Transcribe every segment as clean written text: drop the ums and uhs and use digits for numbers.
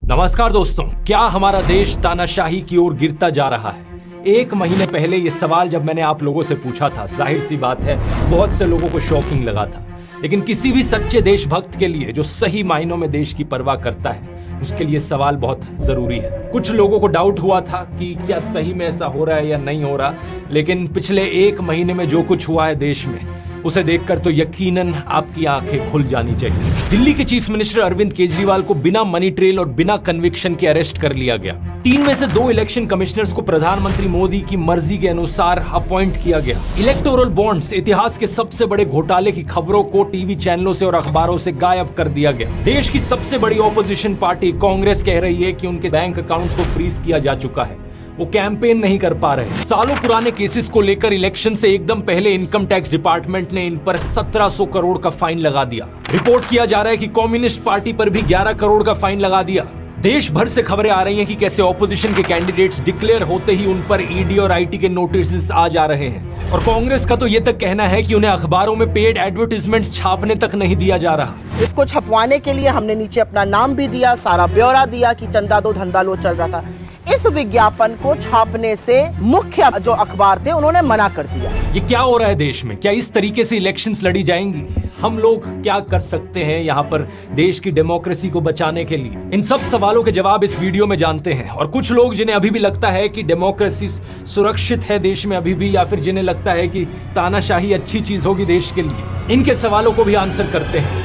नमस्कार दोस्तों, क्या हमारा देश तानाशाही की ओर गिरता जा रहा है? एक महीने पहले ये सवाल जब मैंने आप लोगों से पूछा था, जाहिर सी बात है बहुत से लोगों को शॉकिंग लगा था। लेकिन किसी भी सच्चे देशभक्त के लिए जो सही मायनों में देश की परवाह करता है, उसके लिए सवाल बहुत जरूरी है। कुछ लोगों को डाउट हुआ था कि क्या सही में ऐसा हो रहा है या नहीं हो रहा, लेकिन पिछले एक महीने में जो कुछ हुआ है देश में, उसे देखकर तो यकीनन आपकी आंखें खुल जानी चाहिए। दिल्ली के चीफ मिनिस्टर अरविंद केजरीवाल को बिना मनी ट्रेल और बिना कन्विक्शन के अरेस्ट कर लिया गया। 3 में से 2 इलेक्शन कमिश्नर्स को प्रधानमंत्री मोदी की मर्जी के अनुसार अपॉइंट किया गया। इलेक्टोरल बॉन्ड्स, इतिहास के सबसे बड़े घोटाले की खबरों को टीवी चैनलों से और अखबारों से गायब कर दिया गया। देश की सबसे बड़ी ऑपोजिशन पार्टी कांग्रेस कह रही है कि उनके बैंक अकाउंट्स को फ्रीज किया जा चुका है, वो कैंपेन नहीं कर पा रहे। सालों पुराने केसेस को लेकर इलेक्शन से एकदम पहले इनकम टैक्स डिपार्टमेंट ने इन पर 1700 करोड़ का फाइन लगा दिया। रिपोर्ट किया जा रहा है कि कम्युनिस्ट पार्टी पर भी 11 करोड़ का फाइन लगा दिया। देश भर से खबरें आ रही हैं कि कैसे ऑपोजिशन के कैंडिडेट्स डिक्लेयर होते ही उन पर ईडी और आईटी के नोटिस आ जा रहे हैं। और कांग्रेस का तो ये तक कहना है कि उन्हें अखबारों में पेड एडवर्टाइजमेंट्स छापने तक नहीं दिया जा रहा। इसको छपवाने के लिए हमने नीचे अपना नाम भी दिया, सारा ब्यौरा दिया कि चंदा दो धंधा लो चल रहा था। इस विज्ञापन को छापने से मुख्य जो अखबार थे उन्होंने मना कर दिया। ये क्या हो रहा है देश में? क्या इस तरीके से इलेक्शंस लड़ी जाएंगी? हम लोग क्या कर सकते हैं यहाँ पर देश की डेमोक्रेसी को बचाने के लिए? इन सब सवालों के जवाब इस वीडियो में जानते हैं। और कुछ लोग जिन्हें अभी भी लगता है कि डेमोक्रेसी सुरक्षित है देश में अभी भी, या फिर जिन्हें लगता है कि तानाशाही अच्छी चीज होगी देश के लिए, इनके सवालों को भी आंसर करते हैं।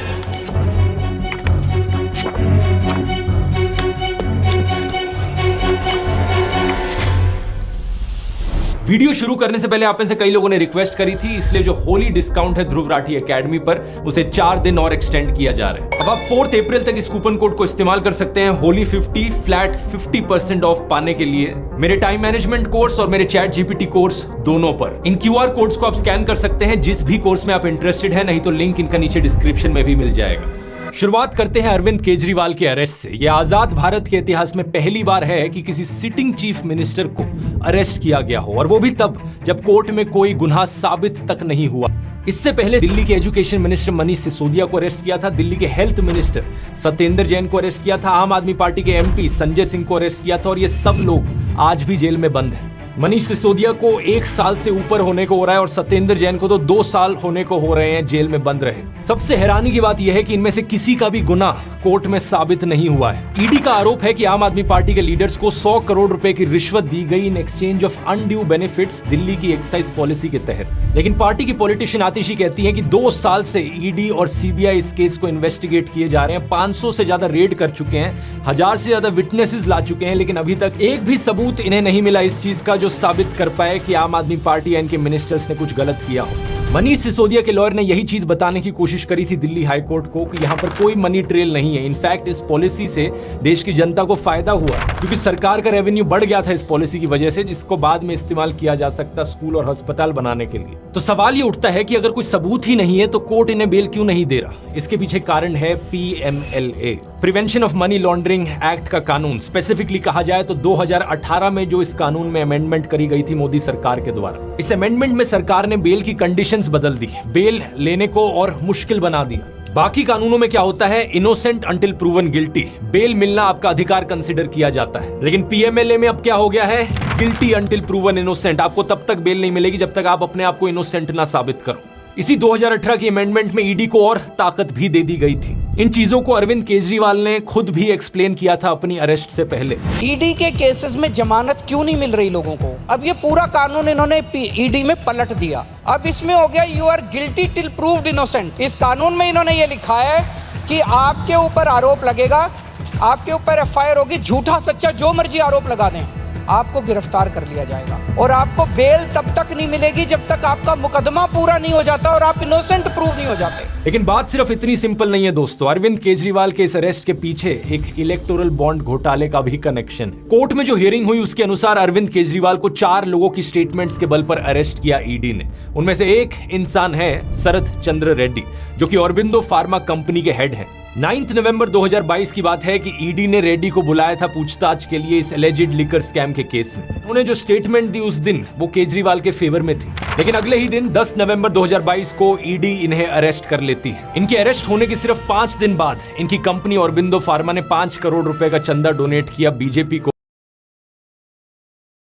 वीडियो शुरू करने से पहले आप में से कई लोगों ने रिक्वेस्ट करी थी, इसलिए जो होली डिस्काउंट है ध्रुव राठी एकेडमी पर, उसे 4 दिन और एक्सटेंड किया जा रहा है। अब आप 4 अप्रैल तक इस कूपन कोड को इस्तेमाल कर सकते हैं होली 50 फ्लैट 50% ऑफ पाने के लिए, मेरे टाइम मैनेजमेंट कोर्स और मेरे चैट जीपीटी कोर्स दोनों पर। इन QR कोड्स को आप स्कैन कर सकते हैं जिस भी कोर्स में आप इंटरेस्टेड हैं, नहीं तो लिंक इनका नीचे डिस्क्रिप्शन में भी मिल जाएगा। शुरुआत करते हैं अरविंद केजरीवाल के अरेस्ट से। यह आजाद भारत के इतिहास में पहली बार है कि किसी सिटिंग चीफ मिनिस्टर को अरेस्ट किया गया हो, और वो भी तब जब कोर्ट में कोई गुनाह साबित तक नहीं हुआ। इससे पहले दिल्ली के एजुकेशन मिनिस्टर मनीष सिसोदिया को अरेस्ट किया था, दिल्ली के हेल्थ मिनिस्टर सत्येंद्र जैन को अरेस्ट किया था, आम आदमी पार्टी के MP संजय सिंह को अरेस्ट किया था, और ये सब लोग आज भी जेल में बंद हैं। मनीष सिसोदिया को 1 साल से ऊपर होने को हो रहा है और सत्येंद्र जैन को तो 2 साल होने को हो रहे हैं जेल में बंद रहे। सबसे हैरानी की बात यह है कि इनमें से किसी का भी गुनाह कोर्ट में साबित नहीं हुआ है। ईडी का आरोप है कि आम आदमी पार्टी के लीडर्स को 100 करोड़ रुपए की रिश्वत दी गई in exchange of undue benefits Delhi की एक्साइज पॉलिसी के तहत। लेकिन पार्टी की पॉलिटिशियन आतिशी कहती है कि 2 साल से ईडी और CBI इस केस को इन्वेस्टिगेट किए जा रहे हैं, 500 से ज्यादा रेड कर चुके हैं, 1000 से ज्यादा विटनेसेस ला चुके हैं, लेकिन अभी तक एक भी सबूत इन्हें नहीं मिला इस चीज का जो साबित कर पाए कि आम आदमी पार्टी या इनके मिनिस्टर्स ने कुछ गलत किया हो। मनीष सिसोदिया के लॉयर ने यही चीज बताने की कोशिश करी थी दिल्ली हाई कोर्ट को कि यहाँ पर कोई मनी ट्रेल नहीं है। इनफैक्ट इस पॉलिसी से देश की जनता को फायदा हुआ क्योंकि सरकार का रेवेन्यू बढ़ गया था इस पॉलिसी की वजह से, जिसको बाद में इस्तेमाल किया जा सकता स्कूल और अस्पताल बनाने के लिए। तो सवाल ये उठता है कि अगर कोई सबूत ही नहीं है तो कोर्ट इन्हें बेल क्यों नहीं दे रहा? इसके पीछे कारण है PMLA, prevention of money laundering act का कानून। स्पेसिफिकली कहा जाए तो 2018 में जो इस कानून में अमेंडमेंट करी गई थी मोदी सरकार के द्वारा, इस अमेंडमेंट में सरकार ने बेल की कंडीशंस बदल दी, बेल लेने को और मुश्किल बना दिया। बाकी कानूनों में क्या होता है, innocent until proven guilty, bail मिलना आपका अधिकार कंसीडर किया जाता है। लेकिन PMLA में अब क्या हो गया है, गिल्टी अंटिल प्रूवन इनोसेंट, आपको तब तक बेल नहीं मिलेगी जब तक आप अपने आप को इनोसेंट ना साबित करो। इसी 2018 की अमेंडमेंट में ईडी को और ताकत भी दे दी गई थी। इन चीजों को अरविंद केजरीवाल ने खुद भी एक्सप्लेन किया था अपनी अरेस्ट से पहले। ईडी के केसेस में जमानत क्यों नहीं मिल रही लोगों को? अब ये पूरा कानून इन्होंने ईडी में पलट दिया। अब इसमें हो गया you are guilty till proved innocent. इस कानून में इन्होंने ये लिखा है कि आपके ऊपर आरोप लगेगा, आपके ऊपर FIR होगी, झूठा सच्चा जो मर्जी आरोप लगा दें, आपको गिरफ्तार कर लिया जाएगा और आपको बेल तब तक नहीं मिलेगी जब तक आपका मुकदमा पूरा नहीं हो जाता और आप इनोसेंट प्रूव नहीं हो जाते। लेकिन बात सिर्फ इतनी सिंपल नहीं है दोस्तों। अरविंद केजरीवाल के इस अरेस्ट के पीछे एक इलेक्टोरल बॉन्ड घोटाले का भी कनेक्शन है। कोर्ट में जो हियरिंग हुई उसके अनुसार अरविंद केजरीवाल को 4 लोगों की स्टेटमेंट्स के बल पर अरेस्ट किया ईडी ने। उनमें से एक इंसान है शरद चंद्र रेड्डी, जो कि ऑरबिंदो फार्मा कंपनी के हेड हैं। 9 नवंबर 2022 की बात है कि ईडी ने रेड्डी को बुलाया था पूछताछ के लिए इस एलिजिड लिकर स्कैम के केस में। उन्होंने जो स्टेटमेंट दी उस दिन वो केजरीवाल के फेवर में थी, लेकिन अगले ही दिन 10 नवंबर 2022 को ईडी इन्हें अरेस्ट कर लेती है। इनके अरेस्ट होने के सिर्फ 5 दिन बाद इनकी कंपनी ऑरबिंदो फार्मा ने 5 करोड़ रुपए का चंदा डोनेट किया बीजेपी को